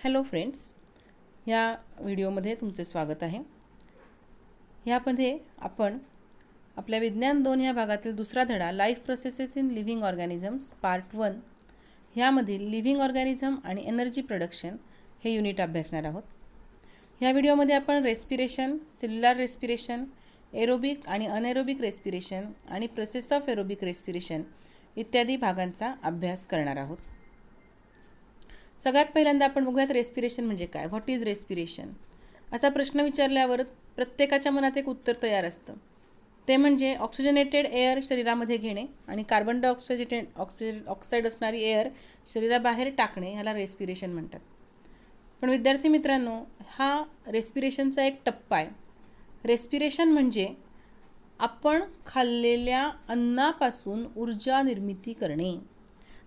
Hello friends, ह्या व्हिडिओमध्ये तुमचे स्वागत आहे. ह्यामध्ये आपण आपल्या विज्ञान 2 ह्या भागातील दुसरा धडा life processes in living organisms part 1 ह्यामधील लिव्हिंग ऑर्गॅनिझम आणि एनर्जी प्रोडक्शन हे युनिट अभ्यासणार आहोत. ह्या व्हिडिओमध्ये आपण रेस्पिरेशन, सेल्युलर रेस्पिरेशन, एरोबिक आणि अनएरोबिक रेस्पिरेशन आणि प्रोसेस ऑफ एरोबिक रेस्पिरेशन इत्यादी भागांचा अभ्यास करणार आहोत. सगळ्यात पहिल्यांदा आपण बघूयात रेस्पिरेशन म्हणजे काय. व्हॉट इज रेस्पिरेशन असा प्रश्न विचारल्यावर प्रत्येकाच्या मनात एक उत्तर तयार असतं. ते म्हणजे ऑक्सिजनेटेड एअर शरीरामध्ये घेणे आणि कार्बन डायऑक्साईड असणारी एअर शरीराबाहेर टाकणे ह्याला रेस्पिरेशन म्हणतात. पण विद्यार्थी मित्रांनो, हा रेस्पिरेशनचा एक टप्पा आहे. रेस्पिरेशन म्हणजे आपण खाल्लेल्या अन्नापासून ऊर्जा निर्मिती करणे.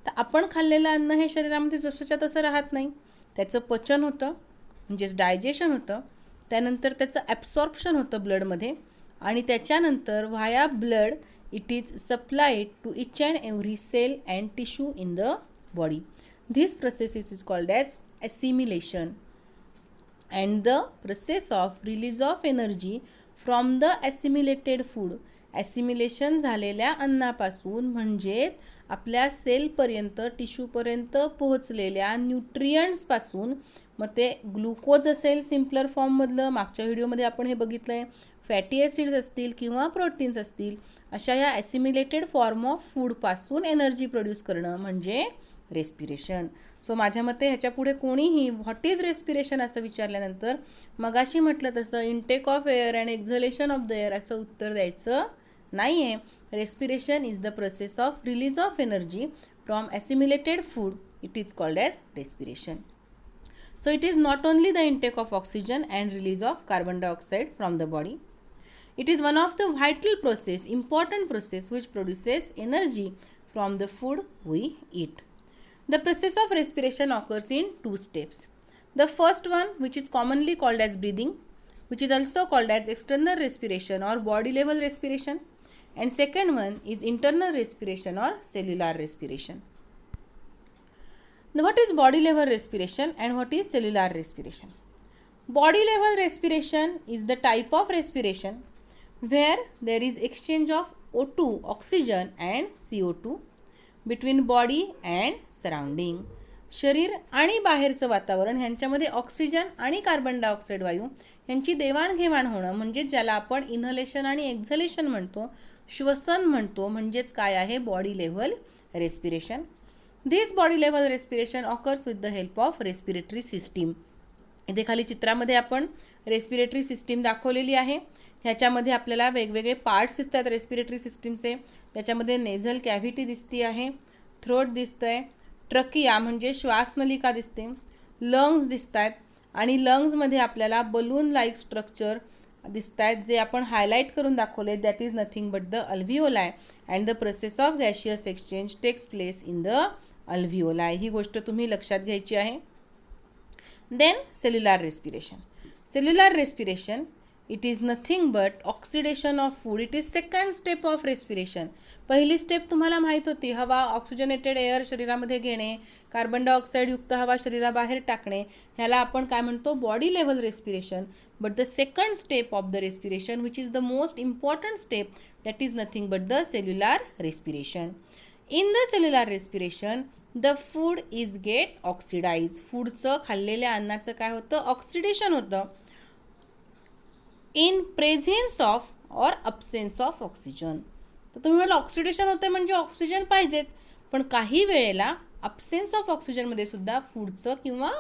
तर आपण खाल्लेलं अन्न हे शरीरामध्ये जसंच्या तसं राहत नाही. त्याचं पचन होतं म्हणजेच डायजेशन होतं. त्यानंतर त्याचं ॲब्सॉर्प्शन होतं ब्लडमध्ये आणि त्याच्यानंतर via blood it is supplied to each and every cell and tissue in the body. This process is called as assimilation and the process of release of energy from the assimilated food. Assimilation झालेल्या अन्नापासून म्हणजेच आपल्या सेलपर्यंत टिश्यूपर्यंत पोहोचलेल्या न्यूट्रियंट्सपासून, मग ते glucose असेल simpler फॉर्ममधलं, मागच्या व्हिडिओमध्ये आपण हे बघितलं आहे, फॅटी ॲसिड्स असतील किंवा प्रोटीन्स असतील, अशा या ॲसिमिलेटेड फॉर्म ऑफ फूडपासून एनर्जी प्रोड्यूस करणं म्हणजे रेस्पिरेशन. सो माझ्या मते ह्याच्या पुढे कोणीही व्हॉट इज रेस्पिरेशन असं विचारल्यानंतर मगाशी म्हटलं तसं intake of air and exhalation of the air असं उत्तर द्यायचं नाही आहे. Respiration is the process of release of energy from assimilated food. It is called as respiration. So it is not only the intake of oxygen and release of carbon dioxide from the body. It is one of the vital process, important process which produces energy from the food we eat. The process of respiration occurs in two steps. The first one, which is commonly called as breathing, which is also called as external respiration or body level respiration, and second one is internal respiration or cellular respiration. Now, what is body level respiration and what is cellular respiration? Body level respiration is the type of respiration where there is exchange of O2, oxygen, and CO2 between body and surrounding. शरीर आणि बाहेरचं वातावरण ह्यांच्यामध्ये oxygen आणि carbon dioxide वायू यांची देवाणघेवाण होणं म्हणजे ज्याला आपण इन्हलेशन आणि एक्झलेशन म्हणतो, श्वसन म्हणतो, म्हणजेच काय आहे body level respiration. This body level respiration occurs with the help of respiratory system. इथे खाली चित्रामध्ये आपण रेस्पिरेटरी सिस्टीम दाखवलेली आहे. ह्याच्यामध्ये आपल्याला वेगवेगळे पार्ट्स दिसतात रेस्पिरेटरी सिस्टीमचे. त्याच्यामध्ये नेझल कॅव्हिटी दिसती आहे, थ्रोट दिसतं आहे, ट्रकिया म्हणजे श्वासनलिका दिसते, लंग्स दिसत आहेत आणि लंग्समध्ये आपल्याला बलून लाईक स्ट्रक्चर दिसत आहेत जे आपण हायलाईट करून दाखवले. That is nothing but the alveoli and the process of gaseous exchange takes place in the alveoli. ही गोष्ट तुम्ही लक्षात घ्यायची आहे. Then cellular respiration. Cellular respiration it is nothing but oxidation of food. It is second step of respiration. पहिली step तुम्हाला माहीत होती, हवा ऑक्सिजनेटेड एअर शरीरामध्ये घेणे, कार्बन डायऑक्साईड युक्त हवा शरीराबाहेर टाकणे, ह्याला आपण काय म्हणतो body level respiration. But the second step of the respiration which is the most important step that is nothing but the cellular respiration. In the cellular respiration, the food is get oxidized. फूडचं खाल्लेल्या अन्नाचं काय होतं oxidation होतं in presence of और absence of oxygen. तर तुम्ही मला oxidation होतं म्हणजे ऑक्सिजन पाहिजेच, पण काही वेळेला अब्सेन्स ऑफ ऑक्सिजनमध्ये सुद्धा फूडचं किंवा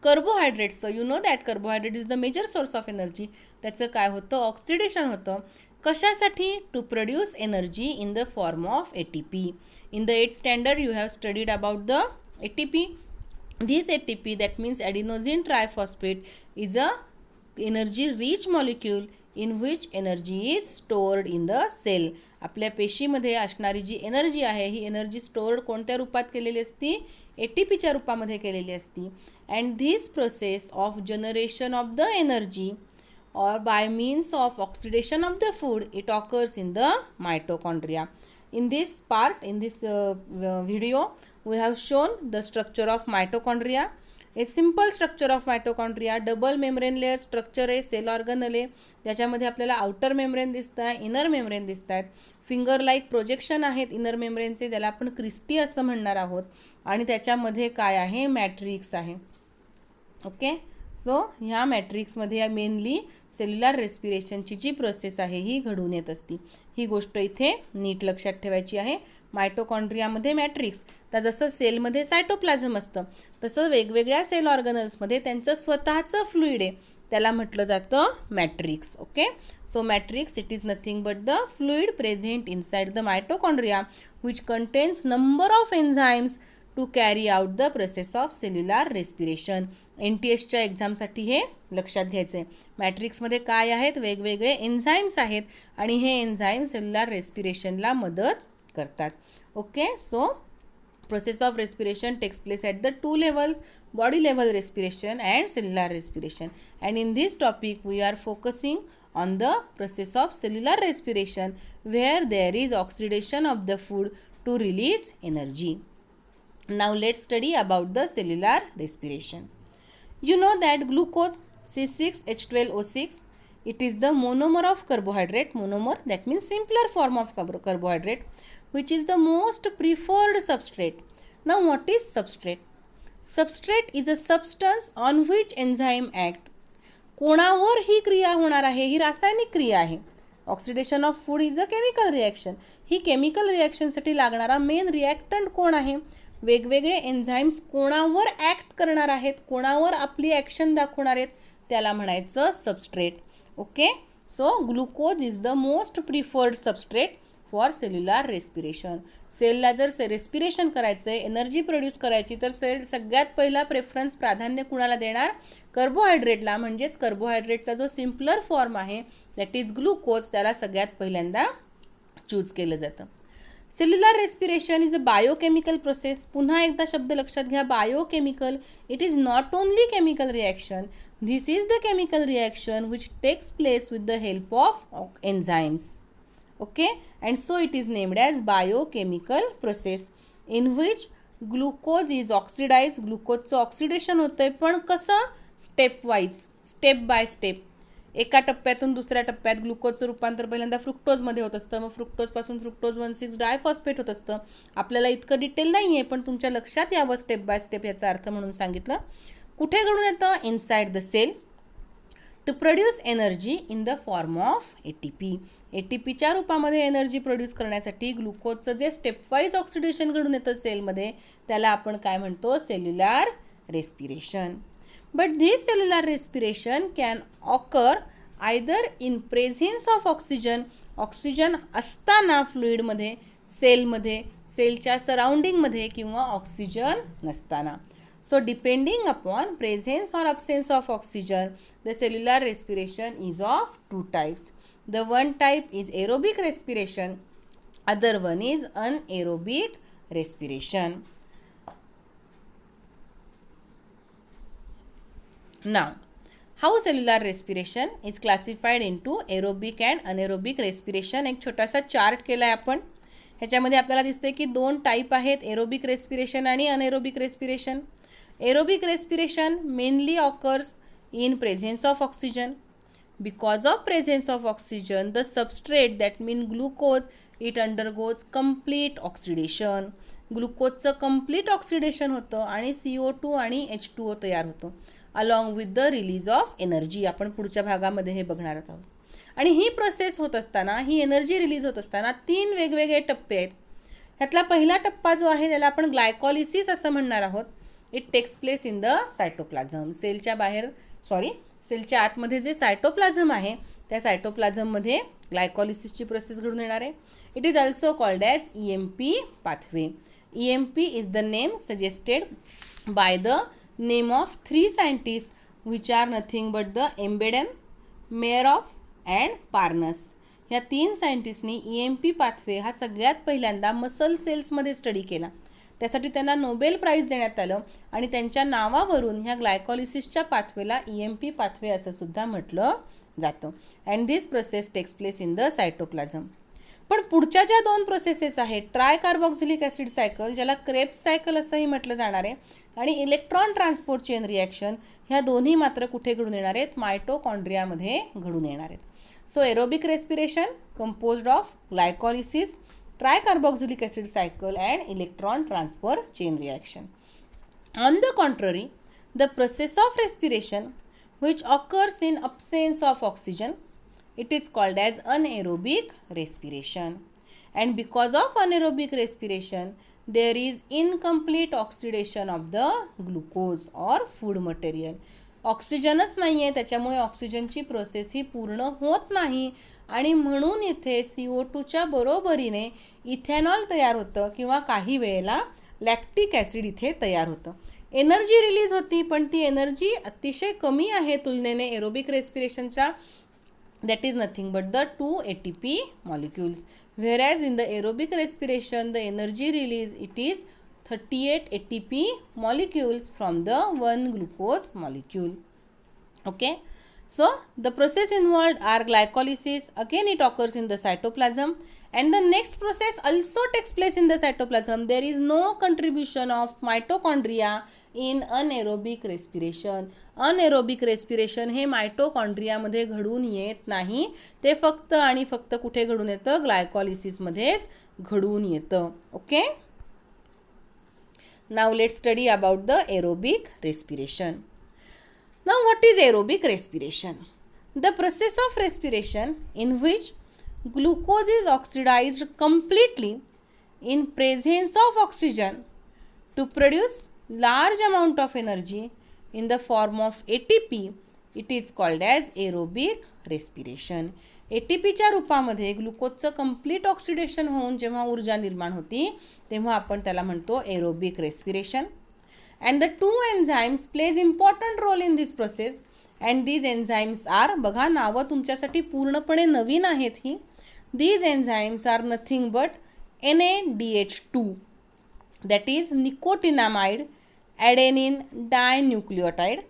कार्बोहायड्रेट्सचं, you know that carbohydrate is the major source of energy, त्याचं काय होतं ऑक्सिडेशन होतं. कशासाठी? To produce energy in the form of ATP. In the 8th standard, you have studied about the ATP. This ATP, that means adenosine triphosphate, is a energy-rich molecule in which energy is stored in the cell. आपल्या पेशीमध्ये असणारी जी energy आहे ही energy stored कोणत्या रूपात केलेली असती? ATPच्या रूपामध्ये केलेली असती. And this process of generation of the energy or by means of oxidation of the food, it occurs in the mitochondria. In this part, in this video, we have shown the structure of mitochondria A simple structure of mitochondria, double membrane layer structure आहे, sale ऑर्गनल आहे, ज्याच्यामध्ये आपल्याला outer membrane दिसत आहे, inner membrane दिसत आहेत, finger like projection आहेत inner मेम्ब्रेनचे, ज्याला आपण क्रिस्टी असं म्हणणार आहोत, आणि त्याच्यामध्ये काय आहे, मॅट्रिक्स आहे. ओके, सो ह्या मॅट्रिक्समध्ये मेनली सेल्युलर रेस्पिरेशनची जी प्रोसेस आहे ही घडून येत असते. ही गोष्ट इथे नीट लक्षात ठेवायची आहे. मायटोकॉन्ड्रियामध्ये मॅट्रिक्स, तर जसं सेलमध्ये सायटोप्लाझम असतं तसं वेगवेगळ्या सेल ऑर्गनल्समध्ये त्यांचं स्वतःचं फ्लुइड आहे, त्याला म्हटलं जातं matrix. Okay, so matrix it is nothing but the fluid present inside the mitochondria which contains number of enzymes to carry out the process of cellular respiration. NTSच्या एक्झामसाठी हे लक्षात घ्यायचं आहे. मॅट्रिक्समध्ये काय आहेत, वेगवेगळे एन्झाईम्स आहेत आणि हे एन्झाईम सेल्युलर रेस्पिरेशनला मदत करतात. Okay, so process of respiration takes place at the 2 levels, body level respiration and cellular respiration. And in this topic we are focusing on the process of cellular respiration where there is oxidation of the food to release energy. Now let's study about the cellular respiration. You know that glucose C6H12O6, it is the monomer of carbohydrate. Monomer, that means simpler form of carbohydrate, which is the most preferred substrate. Now what is substrate? Substrate is a substance on which enzyme act. कोणावर ही क्रिया होणार आहे, ही रासायनिक क्रिया आहे. Oxidation of food is a chemical reaction. ही chemical रिॲक्शनसाठी लागणारा मेन रिॲक्टंट कोण आहे, वेगवेगळे एन्झाईम्स कोणावर ॲक्ट करणार आहेत, कोणावर आपली ॲक्शन दाखवणार आहेत, त्याला म्हणायचं substrate. Okay, so glucose is the most preferred substrate for cellular respiration. सेलला जर रेस्पिरेशन करायचं आहे, एनर्जी प्रोड्यूस करायची, तर सेल सगळ्यात पहिला प्रेफरन्स प्राधान्य कुणाला देणार, कार्बोहायड्रेटला. म्हणजेच कार्बोहायड्रेटचा जो सिम्पलर फॉर्म आहे दॅट इज ग्लुकोज, त्याला सगळ्यात पहिल्यांदा चूज केलं जातं. Cellular respiration is a biochemical process. पुन्हा एकदा शब्द लक्षात घ्या, biochemical. It is not only chemical reaction, this is the chemical reaction which takes place with the help of enzymes. Okay, and so it is named as biochemical process in which glucose is oxidized. ग्लुकोजचं oxidation होतं आहे, पण कसं, step wise, step by step. एका टप्प्यातून दुसऱ्या टप्प्यात ग्लुकोजचं रूपांतर पहिल्यांदा फ्रुक्टोजमध्ये होत असतं, मग फ्रुक्टोजपासून फ्रुक्टोज 1,6 डायफॉस्फेट होत असतं. आपल्याला इतकं डिटेल नाही आहे, पण तुमच्या लक्षात यावं स्टेप बाय स्टेप, याचा अर्थ म्हणून सांगितलं. कुठे घडून येतं, inside the cell, to produce energy in the form of ATP. ATPच्या रूपामध्ये एनर्जी प्रोड्यूस करण्यासाठी ग्लुकोजचं जे स्टेपवाईज ऑक्सिडेशन घडून येतं सेलमध्ये, त्याला आपण काय म्हणतो, cellular respiration. But this cellular respiration can occur either in presence of oxygen, oxygen असताना फ्लुइडमध्ये, सेलमध्ये, सेलच्या सराउंडिंगमध्ये, किंवा ऑक्सिजन नसताना. So depending upon presence or absence of oxygen, the cellular respiration is of 2 types. The one type is aerobic respiration, other one is anaerobic respiration. Now, how cellular respiration is classified into aerobic and anaerobic respiration. एक छोटासा chart केला आहे आपण. ह्याच्यामध्ये आपल्याला दिसते की 2 type आहेत, एरोबिक रेस्पिरेशन आणि anaerobic respiration. Aerobic respiration mainly occurs in presence of oxygen. Because of presence of oxygen, the substrate, that means glucose, it undergoes complete oxidation. ग्लुकोजचं complete oxidation होतं आणि CO2 आणि H2O तयार होतो along with the release of energy. आपण पुढच्या भागामध्ये हे बघणार आहोत. आणि ही प्रोसेस होत असताना, ही एनर्जी रिलीज होत असताना 3 वेगवेगळे टप्पे आहेत. ह्यातला पहिला टप्पा जो आहे त्याला आपण ग्लायकॉलिसिस असं म्हणणार आहोत. It takes place in the cytoplasm. सेलच्या आतमध्ये जे सायटोप्लाझम आहे त्या सायटोप्लाझममध्ये ग्लायकॉलिसिसची प्रोसेस घडून येणार आहे. It is also called as EMP pathway. EMP is the name suggested by the name of 3 scientist which are nothing but the Embden, Meyerhof and Parnas. ह्या 3 सायंटिस्टनी EMP pathway हा सगळ्यात पहिल्यांदा मसल सेल्समध्ये स्टडी केला. त्यासाठी त्यांना नोबेल प्राईज देण्यात आलं आणि त्यांच्या नावावरून ह्या ग्लायकॉलिसिसच्या पाथवेला EMP पाथवे असं सुद्धा म्हटलं जातं. And this process takes place in the cytoplasm. पण पुढच्या ज्या दोन प्रोसेसेस आहेत, ट्राय कार्बॉक्सिलिक ॲसिड सायकल, ज्याला क्रेब्स सायकल असंही म्हटलं जाणार आहे, आणि इलेक्ट्रॉन ट्रान्सपोर्ट चेन रिॲक्शन, ह्या दोन्ही मात्र कुठे घडून येणार आहेत? मायटोकॉन्ड्रियामध्ये घडून येणार आहेत. So aerobic respiration composed of glycolysis, tricarboxylic acid cycle and electron transfer chain reaction. On the contrary, the process of respiration which occurs in absence of oxygen, it is called as anaerobic respiration. And because of anaerobic respiration, there is incomplete oxidation of the glucose or food material. ऑक्सिजनच नाही आहे, त्याच्यामुळे ऑक्सिजनची process ही पूर्ण होत नाही आणि म्हणून इथे CO2च्या बरोबरीने इथेनॉल तयार होतं किंवा काही वेळेला लॅक्टिक ॲसिड इथे तयार होतं. एनर्जी रिलीज होती, पण ती एनर्जी अतिशय कमी आहे तुलनेने एरोबिक रेस्पिरेशनच्या. That is nothing but the 2 ATP molecules. Whereas in the aerobic respiration the energy release it is 38 ATP molecules from the 1 glucose molecule. Okay, so the process involved are glycolysis. Again it occurs in the cytoplasm, and the next process also takes place in the cytoplasm. There is no contribution of mitochondria in anaerobic respiration. Anaerobic respiration हे मायटोकॉन्ड्रियामध्ये घडून येत नाही, ते फक्त आणि फक्त कुठे घडून येतं? ग्लायकॉलिसिसमध्येच घडून येतं. Okay, now let's study about the aerobic respiration. Now what is aerobic respiration? The process of respiration in which glucose is oxidized completely in presence of oxygen to produce large amount of energy in the form of ATP. It is called as aerobic respiration. ATPच्या रूपामध्ये ग्लुकोजचं complete oxidation होऊन जेव्हा ऊर्जा निर्माण होती तेव्हा आपण त्याला म्हणतो aerobic respiration. And the 2 enzymes plays important role in this process, and these enzymes are, बघा नावं तुमच्यासाठी पूर्णपणे नवीन आहेत ही. These enzymes are nothing but NADH2, that is nicotinamide adenine dinucleotide,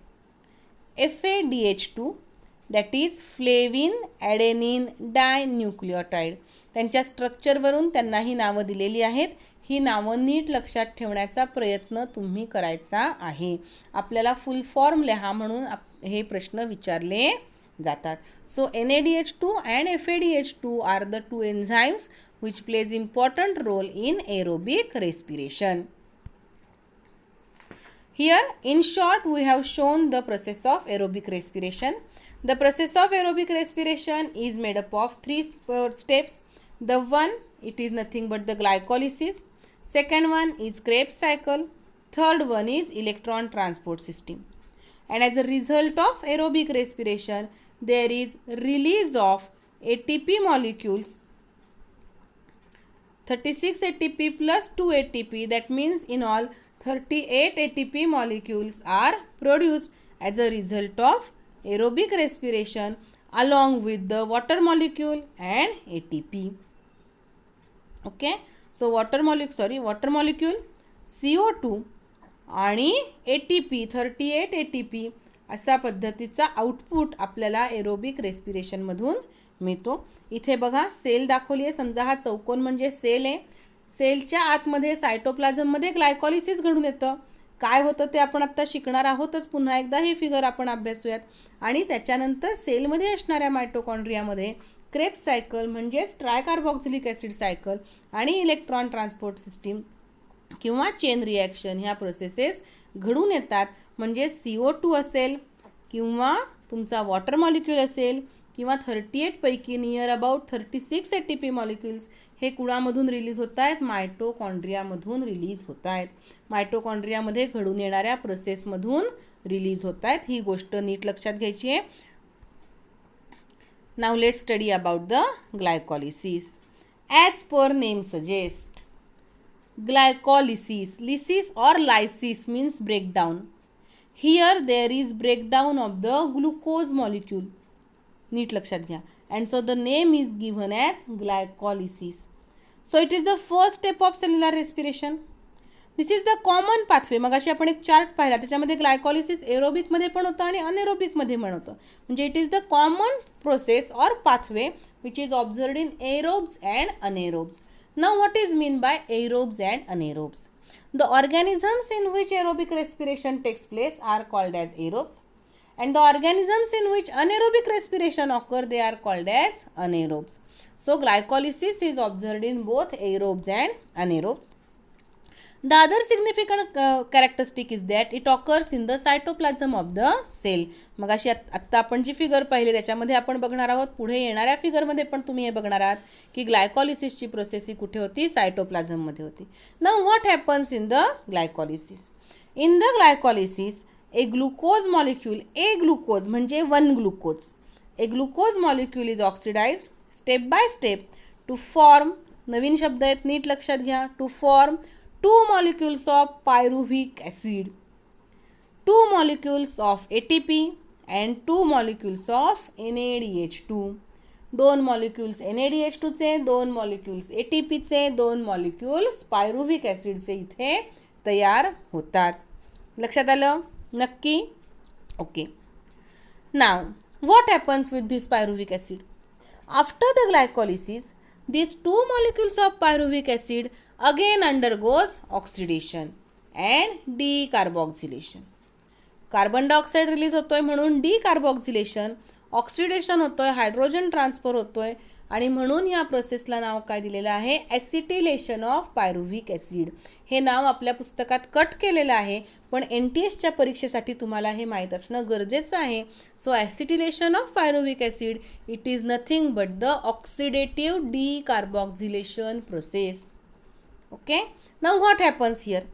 FADH2, that is flavin adenine dinucleotide. त्यांच्या स्ट्रक्चरवरून त्यांना ही नावं दिलेली आहेत. ही नावं नीट लक्षात ठेवण्याचा प्रयत्न तुम्ही करायचा आहे. आपल्याला फुल फॉर्म लिहा म्हणून हे प्रश्न विचारले जातात. So NADH2 and FADH2 R the 2 enzymes which pledge important role in aerobic respiration. Here in short we have shown the process of aerobic respiration. The process of aerobic respiration is made up of 3 steps. The one, it is nothing but the glycolysis. Second one is Krebs cycle. Third one is electron transport system. And as a result of aerobic respiration, there is release of ATP molecules, 36 ATP plus 2 ATP. That means in all 38 ATP molecules are produced as a result of aerobic respiration along with the water molecule and ATP. Okay, so water molecule CO2 आणि ATP 38 ATP असा पद्धतीचा output आपल्याला aerobic रेस्पिरेशनमधून मिळतो. इथे बघा sale दाखवली आहे. समजा हा चौकोन म्हणजे सेल आहे. सेलच्या आतमध्ये सायटोप्लाझममध्ये ग्लायकॉलिसिस घडून येतं. काय होतं ते आपण आत्ता शिकणार आहोतच. पुन्हा एकदा ही फिगर आपण अभ्यासूयात. आणि त्याच्यानंतर सेलमध्ये असणाऱ्या मायटोकॉन्ड्रियामध्ये क्रेब्स सायकल म्हणजेच ट्रायकार्बॉक्सिलिक ॲसिड सायकल आणि इलेक्ट्रॉन ट्रान्सपोर्ट सिस्टीम किंवा चेन रिॲक्शन ह्या प्रोसेसेस घडून येतात. म्हणजे CO2 असेल किंवा तुमचा वॉटर मॉलिक्यूल असेल किंवा 38 पैकी नियर अबाउट 36 ATP मॉलिक्युल्स हे कुणामधून रिलीज होत आहेत? मायटोकॉन्ड्रियामधून रिलीज होत आहेत. मायटोकॉन्ड्रियामध्ये घडून येणाऱ्या प्रोसेसमधून रिलीज होत आहेत. ही गोष्ट नीट लक्षात घ्यायची आहे. नाव let's study about the glycolysis. As per name suggest, glycolysis, lysis or lysis means breakdown. Here there is breakdown of the glucose molecule. नीट लक्षात घ्या. And so the name is given as glycolysis. So it is the first step of cellular respiration. This is the common pathway. मगाशी आपण एक chart पाहिला, त्याच्यामध्ये ग्लायकॉलिसिस एरोबिकमध्ये पण होतं आणि अनएरोबिकमध्ये पण होतं. म्हणजे it is the common process और pathway which is observed in aerobes and anaerobes. Now what is mean by aerobes and anaerobes? The organisms in which aerobic respiration takes place are called as aerobes, and the organisms in which anaerobic respiration occur, they are called as anaerobes. So glycolysis is observed in both aerobes and anaerobes. The other significant characteristic is that it occurs in the cytoplasm of the cell. मग अशी आत्ता आपण जी figure पाहिली त्याच्यामध्ये आपण बघणार आहोत, पुढे येणाऱ्या फिगरमध्ये पण तुम्ही हे बघणार आहात की ग्लायकॉलिसिसची प्रोसेस ही कुठे होती, सायटोप्लाझममध्ये होती. Now what happens in the glycolysis? In the glycolysis a glucose molecule, a glucose म्हणजे 1 glucose, a glucose molecule is oxidize step by step to form, नवीन शब्द आहेत नीट लक्षात घ्या, to form 2 molecules of pyruvic acid, 2 molecules of ATP and 2 molecules of NADH2. 2 molecules NADH2 चे, 2 molecules ATP चे, 2 molecules pyruvic acid चे इथे तयार होतात. लक्षात आलं? नक्की? Okay. Now what happens with this pyruvic acid? After the glycolysis, these 2 molecules of pyruvic acid again undergoes oxidation and decarboxylation. Carbon dioxide release होतोय म्हणून डिकार्बॉक्सिलेशन, ऑक्सिडेशन होतोय, हायड्रोजन ट्रान्सफर होतोय आणि म्हणून या प्रोसेसला नाव काय दिलेलं आहे, ॲसिटिलेशन ऑफ पायरुव्हिक ॲसिड. हे नाव आपल्या पुस्तकात कट केलेलं आहे, पण NTSच्या परीक्षेसाठी तुम्हाला हे माहीत असणं गरजेचं आहे. So acetylation of pyruvic acid it is nothing but the oxidative decarboxylation process. Okay, now what happens here?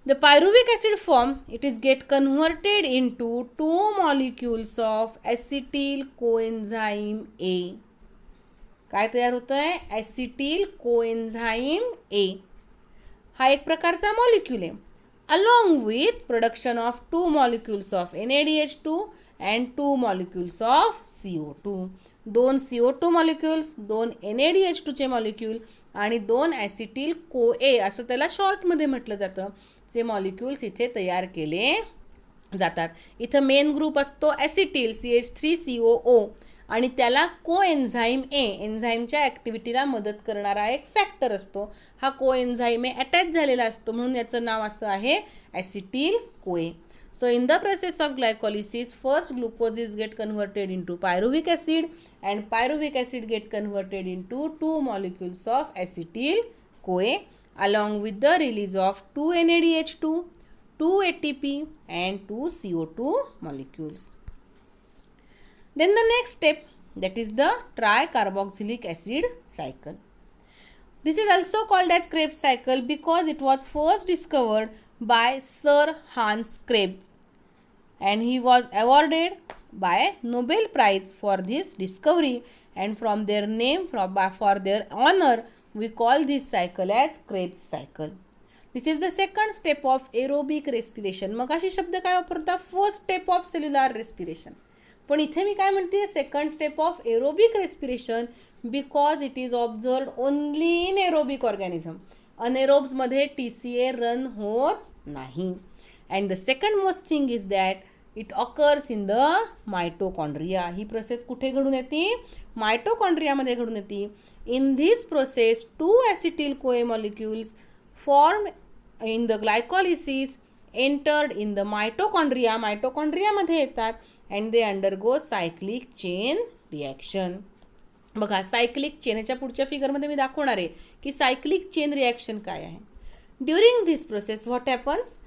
The pyruvic acid form, it is get converted into 2 molecules of acetyl coenzyme A. काय तयार होतं आहे, acetyl कोएन्झाइम A. हा एक प्रकारचा molecule आहे. Along with production of 2 molecules of NADH2 and 2 molecules of CO2. 2 CO2 molecules, 2 NADH2 चे molecule आणि 2 ॲसिटिल कोए असं त्याला शॉर्टमध्ये म्हटलं जातं, जे मॉलिक्युल्स इथे तयार केले जातात. इथं मेन ग्रुप असतो ॲसिटिल CH3COO आणि त्याला कोएन्झाइम ए, एन्झाईमच्या ॲक्टिव्हिटीला मदत करणारा एक फॅक्टर असतो. हा कोएन्झाइम ए अटॅच झालेला असतो म्हणून याचं नाव असं आहे ॲसिटिल कोए. So in the process of glycolysis, first glucose is get converted into pyruvic acid and pyruvic acid get converted into 2 molecules of acetyl CoA along with the release of 2 NADH2, 2 ATP and 2 CO2 molecules. Then the next step, that is the tricarboxylic acid cycle. This is also called as Krebs cycle because it was first discovered by Sir Hans Krebs. And he was awarded by Nobel Prize for this discovery, and from their name, for their honor, we call this cycle as Krebs cycle. This is the second step of aerobic respiration. मगाशी शब्द काय वापरता, first step of cellular respiration, पण इथे मी काय म्हणते, second step of aerobic respiration because it is observed only in aerobic organism. अनेरोब्समध्ये TCA रन होत नाही. And the second most thing is that it occurs in the mitochondria. He process कुठे घडून येते, मायटोकॉन्ड्रियामध्ये घडून येते. In this process 2 acetyl CoA molecules formed in the glycolysis entered in the mitochondria, मायटोकॉन्ड्रियामध्ये येतात and they undergo cyclic chain reaction. बघा cyclic chain, याच्या पुढच्या फिगरमध्ये मी दाखवणार आहे की सायक्लिक चेन रिॲक्शन काय आहे. During this process what happens,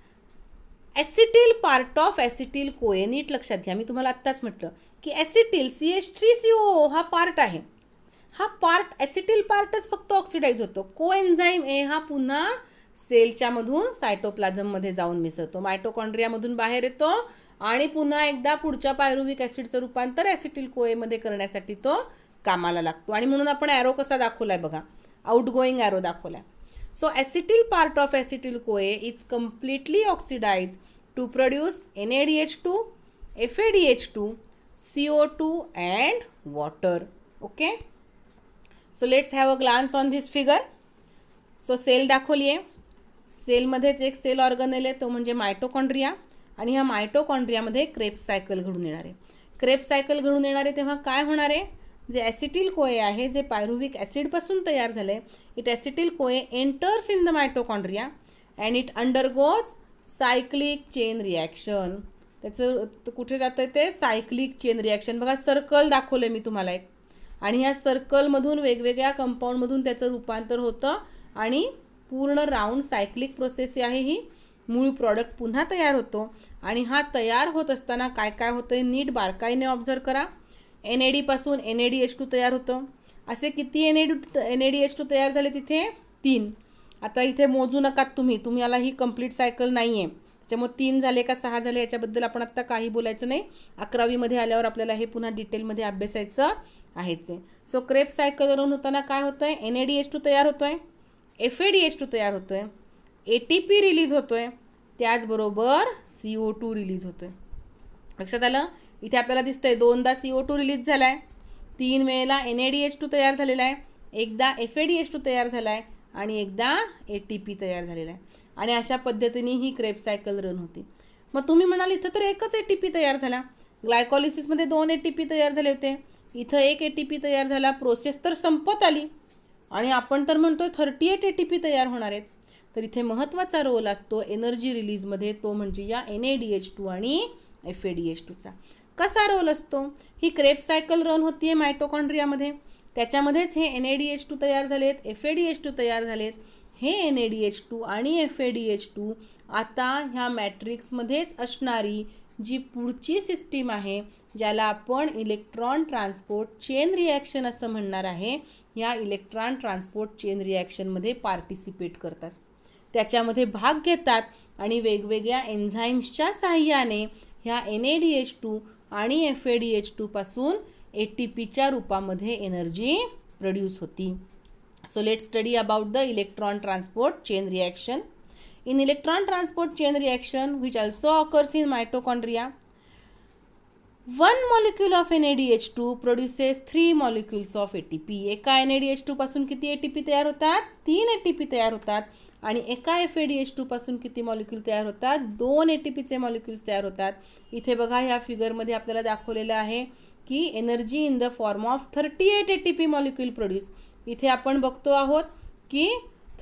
acetyl part of acetyl CoA, नीट लक्षात घ्या, मी तुम्हाला आत्ताच म्हटलं की ॲसिटिल CH3COO हा पार्ट आहे. हा पार्ट ॲसिटिल पार्टच फक्त ऑक्सिडाईज होतो. कोएन्झाइम ए हा पुन्हा सेलच्यामधून सायटोप्लाझममध्ये जाऊन मिसळतो, मायटोकॉन्ड्रियामधून बाहेर येतो आणि पुन्हा एकदा पुढच्या पायरुव्हिक ॲसिडचं रूपांतर ॲसिटिल कोएमध्ये करण्यासाठी तो कामाला लागतो. आणि म्हणून आपण ॲरो कसा दाखवला आहे बघा, आउटगोईंग ॲरो दाखवला आहे. So acetyl part of acetyl CoA is completely oxidized to produce NADH2, FADH2, CO2 and water. Okay. So let's have a glance on this figure. So cell दाखवली आहे, सेलमध्येच एक सेल ऑर्गनेल आहे तो म्हणजे mitochondria आणि ह्या मायटोकॉन्ड्रियामध्ये क्रेब्स सायकल घडून येणार आहे. क्रेब्स सायकल घडून येणार आहे तेव्हा काय होणार आहे, जे ॲसिटिल कोए आहे जे पायरुव्हिक ॲसिडपासून तयार झालं आहे, इट ॲसिटिल कोए enters in the mitochondria and it undergoes cyclic chain reaction. त्याचं कुठे जातं ते सायक्लिक चेन रिॲक्शन. बघा सर्कल दाखवलं आहे मी तुम्हाला एक, आणि ह्या सर्कलमधून वेगवेगळ्या कंपाऊंडमधून त्याचं रूपांतर होतं आणि पूर्ण राऊंड सायक्लिक प्रोसेस आहे ही. मूळ प्रॉडक्ट पुन्हा तयार होतो आणि हा तयार होत असताना काय काय होतं आहे नीट बारकाईने ऑब्झर्व करा. NAD पासून NADH2 तयार होतं. असे किती NADH2 तयार झाले तिथे? 3. आता इथे मोजू नकात तुम्ही याला ही कंप्लीट सायकल नाही आहे, त्याच्यामुळे 3 झाले का 6 झाले याच्याबद्दल आपण आत्ता काही बोलायचं नाही. 11वीमध्ये आल्यावर आपल्याला हे पुन्हा डिटेलमध्ये अभ्यासायचं आहेच आहे. सो क्रेब्स सायकल रन होताना काय होतं आहे? NADH2 तयार होतो आहे, FADH2 तयार होतो आहे, ATP रिलीज होतो आहे, त्याचबरोबर CO2 रिलीज होतो आहे. लक्षात आलं? इथे आपल्याला दिसतंय 2दा CO2 रिलीज झाला आहे, 3 वेळेला NADH2 तयार झालेला आहे, एकदा FADH2 तयार झाला आहे आणि एकदा ATP तयार झालेला आहे. आणि अशा पद्धतीने ही क्रेब्स सायकल रन होती. मग तुम्ही म्हणाल इथं तर एकच ATP तयार झाला, ग्लायकॉलिसिसमध्ये 2 ATP तयार झाले होते, इथं 1 ATP तयार झाला, प्रोसेस तर संपत आली आणि आपण तर म्हणतोय 38 ATP तयार होणार आहेत. तर इथे महत्त्वाचा रोल असतो एनर्जी रिलीजमध्ये, तो म्हणजे या NADH2 आणि FADH2चा. कसा रोल असतो? ही क्रेब्स सायकल रन होती आहे मायटोकॉन्ड्रियामध्ये, त्याच्यामध्येच हे NADH2 तयार झालेत, FADH2 तयार झालेत. हे NADH2 आणि FADH2 आता ह्या मॅट्रिक्समध्येच असणारी जी पुढची सिस्टीम आहे, ज्याला आपण इलेक्ट्रॉन ट्रान्सपोर्ट चेन रिॲक्शन असं म्हणणार आहे, या इलेक्ट्रॉन ट्रान्सपोर्ट चेन रिॲक्शनमध्ये पार्टिसिपेट करतात, त्याच्यामध्ये भाग घेतात आणि वेगवेगळ्या एन्झाईम्सच्या साहाय्याने ह्या NADH2 आणि FADH2 पासून ATPच्या रूपामध्ये एनर्जी प्रोड्यूस होती. So let study about the electron transport chain reaction. In electron transport chain reaction which also occurs in mitochondria, 1 molecule of NADH2 produces 3 molecules of ATP. एका NADH2 पासून किती ATP तयार होतात? 3 ATP तयार होतात. आणि एका FADH2 पासून किती मॉलिक्यूल तयार होतात? 2 ATPचे मॉलिक्यूल्स तयार होतात. इथे बघा ह्या फिगरमध्ये आपल्याला दाखवलेलं आहे की energy in the form of 38 ATP molecule produce. इथे आपण बघतो आहोत की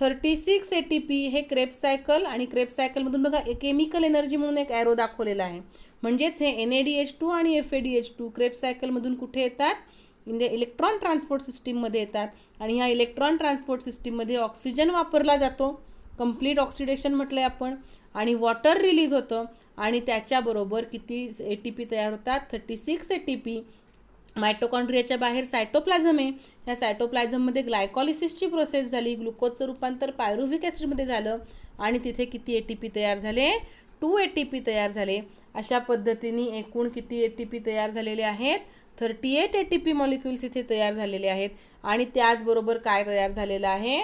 36 ATP हे क्रेब्स सायकल, आणि क्रेब्स सायकलमधून बघा केमिकल एनर्जी म्हणून एक ॲरो दाखवलेला आहे. म्हणजेच हे NADH2 आणि FADH2 क्रेब्स सायकलमधून कुठे येतात? इन द इलेक्ट्रॉन ट्रान्सपोर्ट सिस्टीममध्ये येतात. आणि ह्या इलेक्ट्रॉन ट्रान्सपोर्ट सिस्टीममध्ये ऑक्सिजन वापरला जातो, कंप्लीट ऑक्सिडेशन म्हटलं आहे आपण, आणि वॉटर रिलीज होतं आणि त्याच्याबरोबर किती ATP तयार होतात? 36 ATP. मायटोकॉन्ड्रियाच्या बाहेर सायटोप्लाझम आहे, ह्या सायटोप्लाझममध्ये ग्लायकॉलिसिसची प्रोसेस झाली, ग्लुकोजचं रूपांतर पायरुव्हिक ॲसिडमध्ये झालं आणि तिथे किती ATP तयार झाले? 2 ATP तयार झाले. अशा पद्धतीने एकूण किती ATP तयार झालेले आहेत? 38 ATP मॉलिक्युल्स इथे तयार झालेले आहेत. आणि त्याचबरोबर काय तयार झालेलं आहे?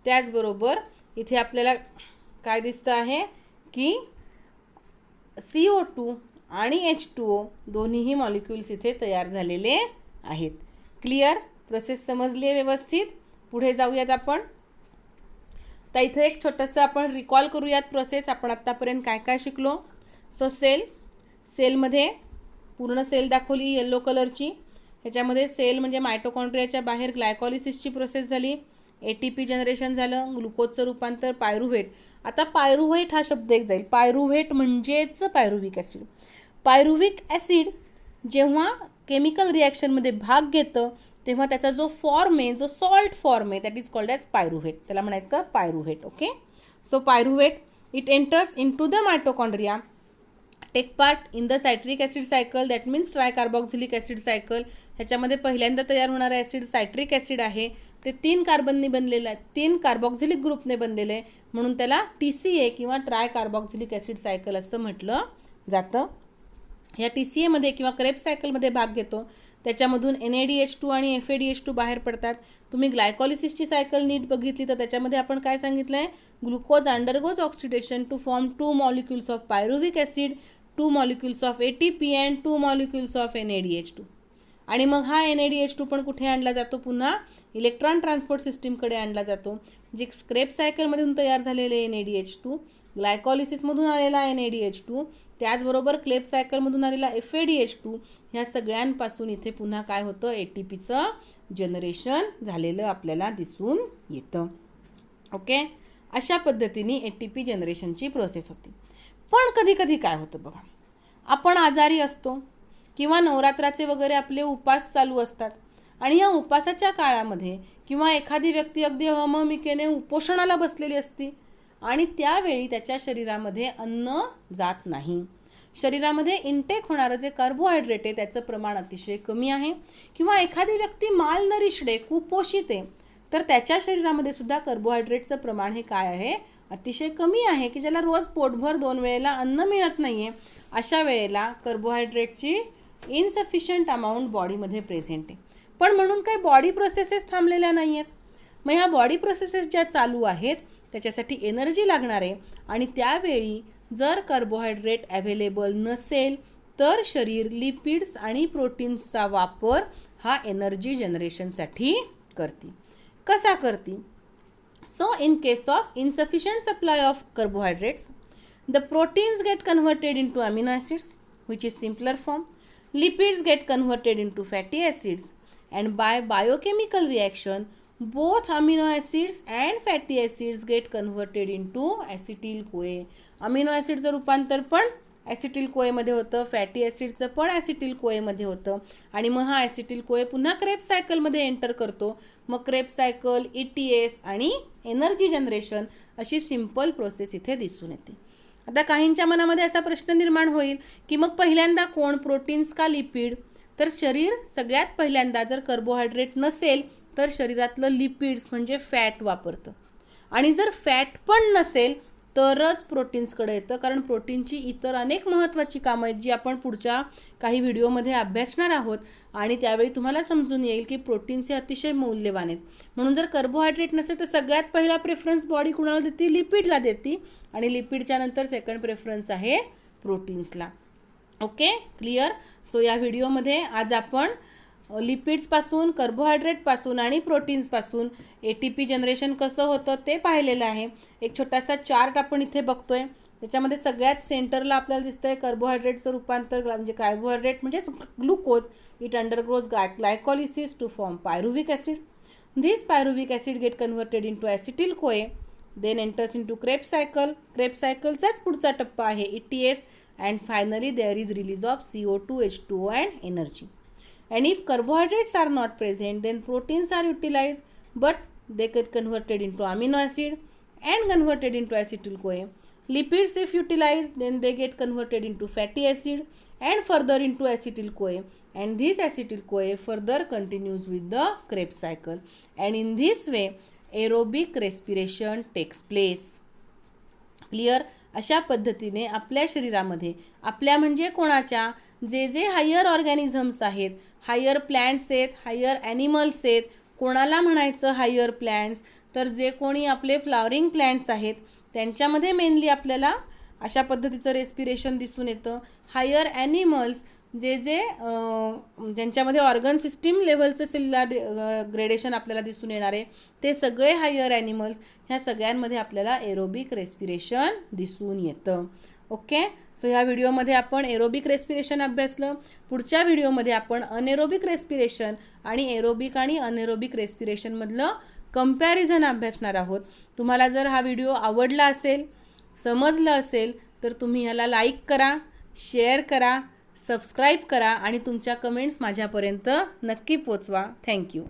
त्याचबरोबर इथे आपल्याला काय दिसतं आहे की CO2 आणि H2O दोन्हीही मॉलिक्युल्स इथे तयार झालेले आहेत. क्लिअर? प्रोसेस समजली आहे व्यवस्थित? पुढे जाऊयात आपण. तर इथे एक छोटंसं आपण रिकॉल करूयात प्रोसेस. आपण आत्तापर्यंत काय काय शिकलो? सो सेलमध्ये पूर्ण सेल दाखवली येलो कलरची. ह्याच्यामध्ये सेल म्हणजे मायटोकॉन्ड्रियाच्या बाहेर ग्लायकॉलिसिसची प्रोसेस झाली, ATP जनरेशन झालं, ग्लुकोजचं रूपांतर पायरुव्हेट. आता पायरुव्हेट हा शब्द एक जाईल. पायरुव्हेट म्हणजेच पायरुव्हिक ॲसिड. पायरुव्हिक ॲसिड जेव्हा केमिकल रिॲक्शनमध्ये भाग घेतं तेव्हा त्याचा जो फॉर्म आहे, जो सॉल्ट फॉर्म आहे, that is called as pyruvate. त्याला म्हणायचं pyruvate. Okay. So pyruvate it enters in to the mitochondria, take part in the citric acid cycle, that means tricarboxylic acid cycle. ह्याच्यामध्ये पहिल्यांदा तयार होणारं ॲसिड सायट्रिक ॲसिड आहे. ते 3 कार्बनने बनलेलं आहे, 3 कार्बॉक्झिलिक ग्रुपने बनलेलं आहे, म्हणून त्याला TCA किंवा ट्रायकार्बॉक्झिलिक ॲसिड सायकल असं म्हटलं जातं. ह्या TCAमध्ये किंवा क्रेब्स सायकलमध्ये भाग घेतो, त्याच्यामधून NADH2 आणि FADH2 बाहेर पडतात. तुम्ही ग्लायकॉलिसिसची सायकल नीट बघितली तर त्याच्यामध्ये आपण काय सांगितलं आहे? Glucose undergoes oxidation to form 2 molecules of pyruvic acid, 2 molecules of ATP and 2 molecules of NADH2. आणि मग हा NADH2 पण कुठे आणला जातो, पुन्हा इलेक्ट्रॉन ट्रान्सपोर्ट सिस्टीमकडे आणला जातो. जे क्रेब सायकलमधून तयार झालेले NADH2, ग्लायकॉलिसिसमधून आलेला NADH2, त्याचबरोबर क्रेब सायकलमधून आलेला FADH2, ह्या सगळ्यांपासून इथे पुन्हा काय होतं, ATPचं जनरेशन झालेलं आपल्याला दिसून येतं. ओके, अशा पद्धतीने ATP जनरेशनची प्रोसेस होती. पण कधी कधी काय होतं बघा, आपण आजारी असतो किंवा नवरात्राचे वगैरे आपले उपास चालू असतात आणि या उपासाच्या काळामध्ये किंवा एखादी व्यक्ती अगदी अहममिकेने उपोषणाला बसलेली असती आणि त्यावेळी त्याच्या शरीरामध्ये अन्न जात नाही. शरीरामध्ये इनटेक होणारं जे कार्बोहायड्रेट आहे त्याचं प्रमाण अतिशय कमी आहे, किंवा एखादी व्यक्ती माल नरिश्ड आहे, कुपोषित आहे, तर त्याच्या शरीरामध्ये सुद्धा कार्बोहायड्रेटचं प्रमाण हे काय आहे, अतिशय कमी आहे, की ज्याला रोज पोटभर 2 वेळेला अन्न मिळत नाही आहे. अशा वेळेला कार्बोहायड्रेटची इनसफिशियंट अमाऊंट बॉडीमध्ये प्रेझेंट आहे. पण म्हणून काही बॉडी प्रोसेसेस थांबलेल्या नाही आहेत. मग ह्या बॉडी प्रोसेसेस ज्या चालू आहेत त्याच्यासाठी एनर्जी लागणार आहे, आणि त्यावेळी जर कार्बोहायड्रेट अवेलेबल नसेल तर शरीर लिपिड्स आणि प्रोटीन्सचा वापर हा एनर्जी जनरेशनसाठी करते. कसा करते? So in case of insufficient supply of carbohydrates, the proteins get converted into amino acids, which is simpler form. Lipids get converted into fatty acids, and by biochemical reaction, both amino acids and fatty acids get converted into acetyl CoA. Amino acids रूपांतर पण acetyl कोएमध्ये होतं, fatty ॲसिडचं पण acetyl कोएमध्ये होतं, आणि मग हा acetyl कोए पुन्हा क्रेब सायकलमध्ये एंटर करतो. मग क्रेब सायकल, ETS आणि एनर्जी जनरेशन अशी सिंपल प्रोसेस इथे दिसून येते. आता काहींच्या मनामध्ये असा प्रश्न निर्माण होईल की मग पहिल्यांदा कोण, प्रोटीन्स का लिपिड? तर शरीर सगळ्यात पहिल्यांदा जर कार्बोहायड्रेट नसेल तर शरीरातलं लिपिड्स म्हणजे फॅट वापरतं, आणि जर फॅट पण नसेल तरच प्रोटीन्सकडे येतं, कारण प्रोटीनची इतर अनेक महत्त्वाची कामं आहेत जी आपण पुढच्या काही व्हिडिओमध्ये अभ्यासणार आहोत, आणि त्यावेळी तुम्हाला समजून येईल की प्रोटीन्स हे अतिशय मौल्यवान आहेत. म्हणून जर कार्बोहायड्रेट नसेल तर सगळ्यात पहिला प्रेफरन्स बॉडी कुणाला देते? लिपिडला देते, आणि लिपिडच्या नंतर सेकंड प्रेफरन्स आहे प्रोटीन्सला. Okay, clear? सो या व्हिडिओमध्ये आज आपण लिपिड्सपासून, कार्बोहायड्रेटपासून आणि प्रोटीन्सपासून ATP जनरेशन कसं होतं ते पाहिलेलं आहे. एक छोटासा चार्ट आपण इथे बघतोय, त्याच्यामध्ये सगळ्यात सेंटरला आपल्याला दिसतंय कार्बोहायड्रेटचं रूपांतर, म्हणजे कार्बोहायड्रेट म्हणजेच glucose. It undergoes glycolysis to form pyruvic acid. This pyruvic acid get converted into acetyl CoA, then enters into Kreb cycle. Kreb सायकलचाच पुढचा टप्पा आहे ETS, and finally there is release of CO2, H2O and energy. And if carbohydrates are not present, then proteins are utilized, but they get converted into amino acid and converted into acetyl CoA. Lipids, if utilized, then they get converted into fatty acid and further into acetyl CoA. And this acetyl CoA further continues with the Krebs cycle. And in this way, aerobic respiration takes place. Clear? अशा पद्धतीने आपल्या शरीरामध्ये, आपल्या म्हणजे कोणाच्या, जे जे higher organisms आहेत, हायर प्लॅन्ट्स आहेत, हायर ॲनिमल्स आहेत. कोणाला म्हणायचं हायर प्लॅन्ट्स? तर जे कोणी आपले फ्लॉवरिंग प्लॅन्ट्स आहेत त्यांच्यामध्ये मेनली आपल्याला अशा पद्धतीचं रेस्पिरेशन दिसून येतं. हायर ॲनिमल्स जे जे ज्यांच्यामध्ये ऑर्गन सिस्टीम लेव्हलचं सेल्युलर ग्रेडेशन आपल्याला दिसून येणार आहे, ते सगळे हायर ॲनिमल्स, ह्या सगळ्यांमध्ये आपल्याला एरोबिक रेस्पिरेशन दिसून येतं. ओके, सो ह्या व्हिडिओमध्ये आपण एरोबिक रेस्पिरेशन अभ्यासलं. पुढच्या व्हिडिओमध्ये आपण अनएरोबिक रेस्पिरेशन आणि एरोबिक आणि अनएरोबिक रेस्पिरेशनमधलं कंपॅरिझन अभ्यासणार आहोत. तुम्हाला जर हा व्हिडिओ आवडला असेल, समजलं असेल, तर तुम्ही ह्याला लाईक करा, शेअर करा, सबस्क्राईब करा, आणि तुमच्या कमेंट्स माझ्यापर्यंत नक्की पोचवा. थँक्यू.